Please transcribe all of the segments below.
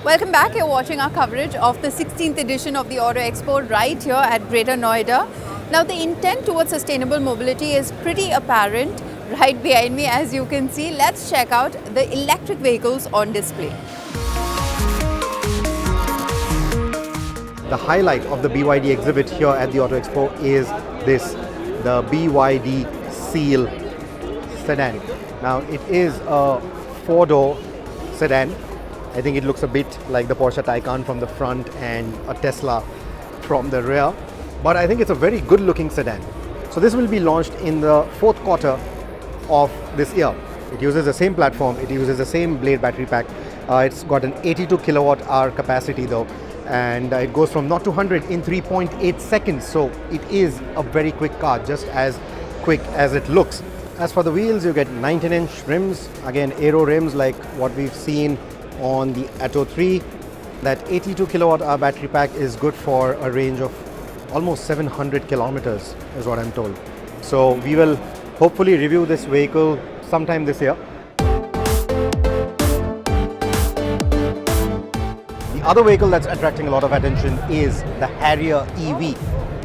Welcome back. You're watching our coverage of the 16th edition of the Auto Expo right here at Greater Noida. Now, the intent towards sustainable mobility is pretty apparent right behind me, as you can see. Let's check out the electric vehicles on display. The highlight of the BYD exhibit here at the Auto Expo is the BYD Seal Sedan. Now, it is a four-door sedan. I think it looks a bit like the Porsche Taycan from the front and a Tesla from the rear. But I think it's a very good looking sedan. So this will be launched in the fourth quarter of this year. It uses the same platform, it uses the same blade battery pack. It's got an 82 kilowatt hour capacity though, and it goes from 0 to 100 in 3.8 seconds. So it is a very quick car, just as quick as it looks. As for the wheels, you get 19-inch rims, again aero rims like what we've seen on the ATTO 3. That 82 kilowatt hour battery pack is good for a range of almost 700 kilometers is what I'm told. So we will hopefully review this vehicle sometime this year. The other vehicle that's attracting a lot of attention is the Harrier EV.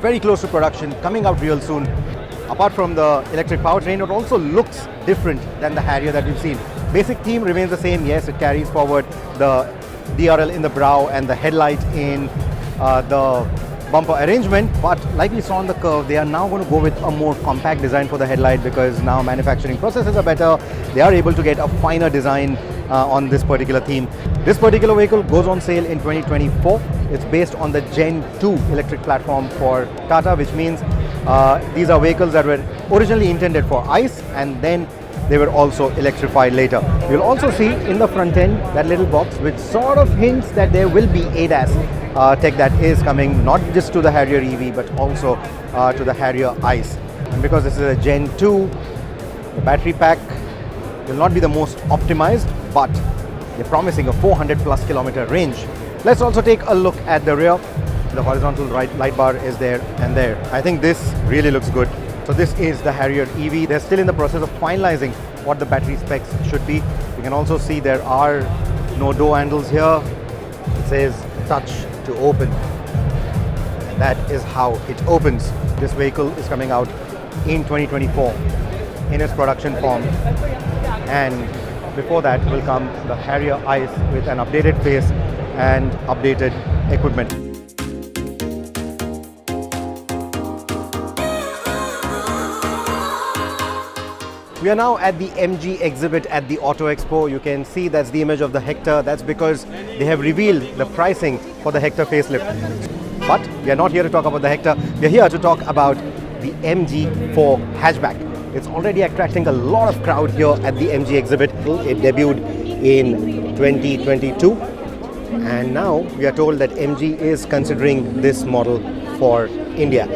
Very close to production, coming out real soon. Apart from the electric powertrain, it also looks different than the Harrier that we've seen. Basic theme remains the same. Yes, it carries forward the DRL in the brow and the headlight in the bumper arrangement, but like we saw on the Curvv, they are now going to go with a more compact design for the headlight because now manufacturing processes are better. They are able to get a finer design on this particular theme. This particular vehicle goes on sale in 2024. It's based on the Gen 2 electric platform for Tata, which means these are vehicles that were originally intended for ICE and then they were also electrified later. You'll also see in the front end that little box which sort of hints that there will be ADAS tech that is coming not just to the Harrier EV but also to the Harrier ICE. And because this is a Gen 2, the battery pack will not be the most optimized, but they're promising a 400 plus kilometer range. Let's also take a look at the rear. The horizontal light bar is there and there. I think this really looks good. So this is the Harrier EV. They're still in the process of finalizing what the battery specs should be. You can also see there are no door handles here. It says touch to open. And that is how it opens. This vehicle is coming out in 2024 in its production form. And before that will come the Harrier ICE with an updated face and updated equipment. We are now at the MG exhibit at the Auto Expo. You can see that's the image of the Hector. That's because they have revealed the pricing for the Hector facelift. But we are not here to talk about the Hector. We are here to talk about the MG4 hatchback. It's already attracting a lot of crowd here at the MG exhibit. It debuted in 2022. And now we are told that MG is considering this model for India.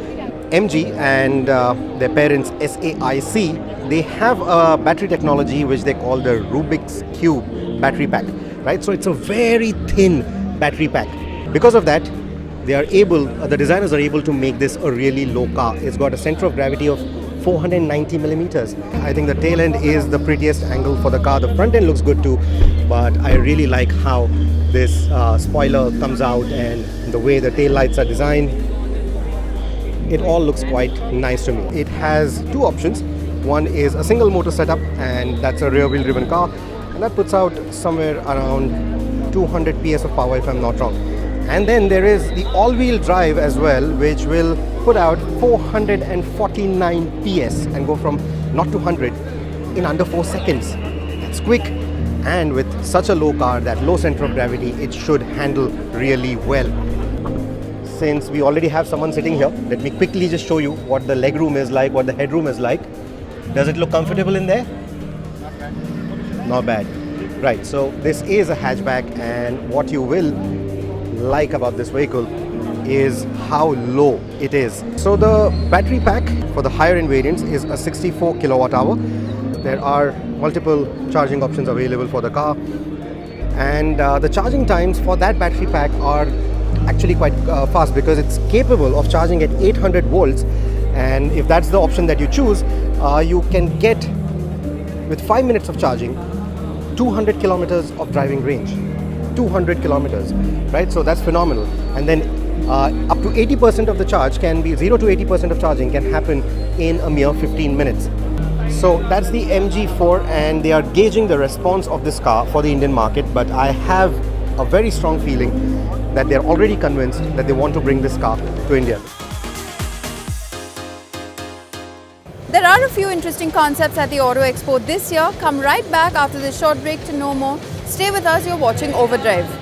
MG and their parents SAIC, they have a battery technology which they call the Rubik's Cube battery pack, right? So it's a very thin battery pack. Because of that, the designers are able to make this a really low car. It's got a center of gravity of 490 millimeters. I think the tail end is the prettiest angle for the car. The front end looks good too, but I really like how this spoiler comes out and the way the tail lights are designed. It all looks quite nice to me. It has two options. One is a single motor setup, and that's a rear wheel driven car, and that puts out somewhere around 200 PS of power if I'm not wrong. And then there is the all-wheel drive as well, which will put out 449 PS and go from 0 to 100 in under 4 seconds. That's quick, and with such a low car, that low center of gravity, it should handle really well. Since we already have someone sitting here, let me quickly just show you what the legroom is like, what the headroom is like. Does it look comfortable in there? Not bad. Right, so this is a hatchback, and what you will like about this vehicle is how low it is. So the battery pack for the higher end variants is a 64 kilowatt hour. There are multiple charging options available for the car, and the charging times for that battery pack are actually quite fast because it's capable of charging at 800 volts, and if that's the option that you choose, you can get, with 5 minutes of charging, 200 kilometers of driving range. 200 kilometers, right? So that's phenomenal. And then up to 80% of the charge can be 0 to 80% of charging can happen in a mere 15 minutes. So that's the MG4, and they are gauging the response of this car for the Indian market. But I have a very strong feeling that they're already convinced that they want to bring this car to India. There are a few interesting concepts at the Auto Expo this year. Come right back after this short break to know more. Stay with us, you're watching Overdrive.